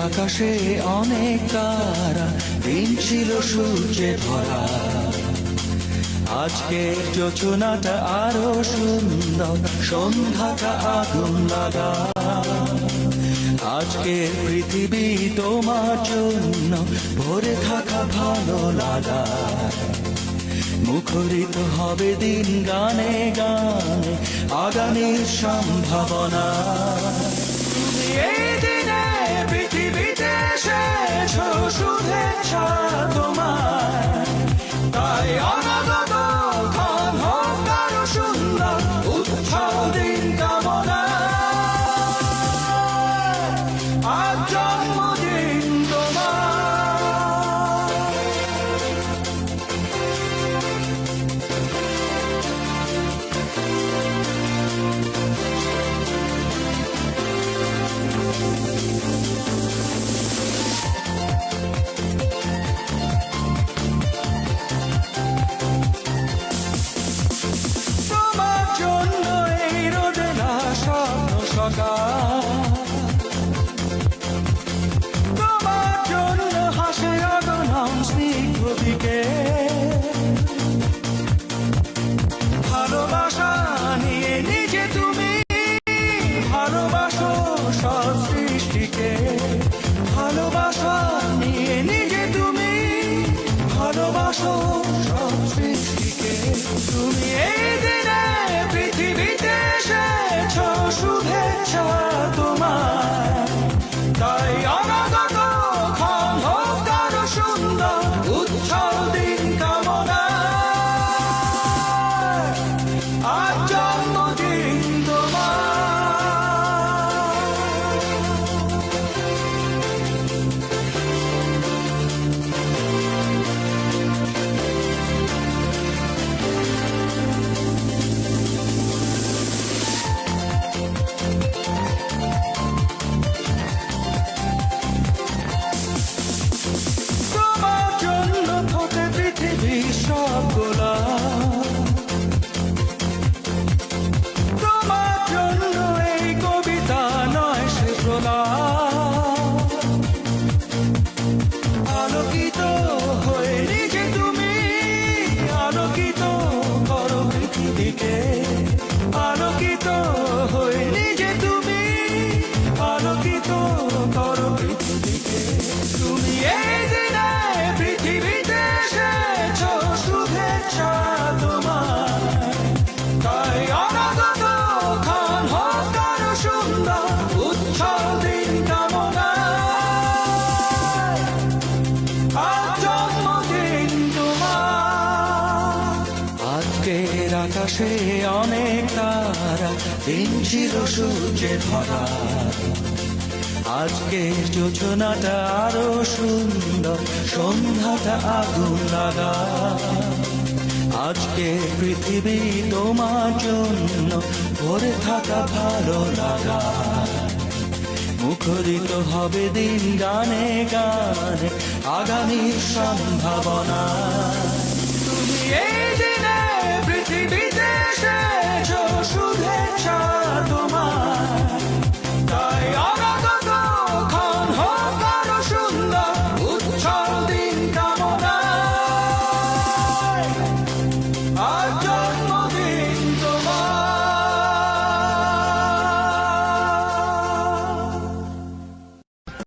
আকাশে অনেক তারা, দিন ছিল সূর্যে ভরা। আজকের যোজনাটা আরো সুন্দর, সন্ধ্যাটা আগুন লাগা। আজকের পৃথিবী তোমার জন্য ভরে থাকা ভালো লাগা। মুখরিত হবে দিন গানে গানে, আগামীর সম্ভাবনা। তুমি এই দিনে পৃথিবীতে এসেছো, শুভেচ্ছা তোমার। তাই অনাগত ক্ষণ হোক আরো সুন্দর, উৎসব দিন কামনা। আজ জন্মদিন তোমার। তোমার জন্য এই রোদে না স্বপ্ন সকাল, তোমার জন্য হাসে অগণন স্নিগ্ধ বিকেল। ভালোবাসা নিয়ে নিজে তুমি ভালোবাসো সব সৃষ্টিকে। ভালোবাসা নিয়ে নিজে তুমি ভালোবাসো সব সৃষ্টিকে। তুমি এই দিনে পৃথিবীতে এসেছো, শুভেচ্ছা তোমার। তাই অনাগত ক্ষণ হোক আরো সুন্দর, উৎসব দিন কামনা। আজ জন্মদিন তোমার। তোমার জন্য ফোটে পৃথিবীর সব গোলাপ। তোমার জন্য এই কবিতা নয় সে প্রলাপ। আলোকিত হয়ে নিজে তুমি আলোকিত করো পৃথিবীকে। আলোকিত হয়ে নিজে তুমি আলোকিত করো পৃথিবীকে। তুমি এই দিনে পৃথিবীতে এসেছো, শুভেচ্ছা তোমার। তাই অনাগত ক্ষণ হোক আরো সুন্দর, উৎসব দিন কামনা। আজ জন্মদিন তোমার। আজকের আকাশে অনেক তারা, দিন ছিল সূর্যে ভরা। আজকের যোজনাটা আরো সুন্দর, সন্ধ্যাটা আগুন লাগা। আজকে পৃথিবী তোমার জন্য ভরে থাকা ভালো লাগা। মুখরিত হবে দিন গানে গানে, আগামীর সম্ভাবনা। তুমি এই দিনে পৃথিবী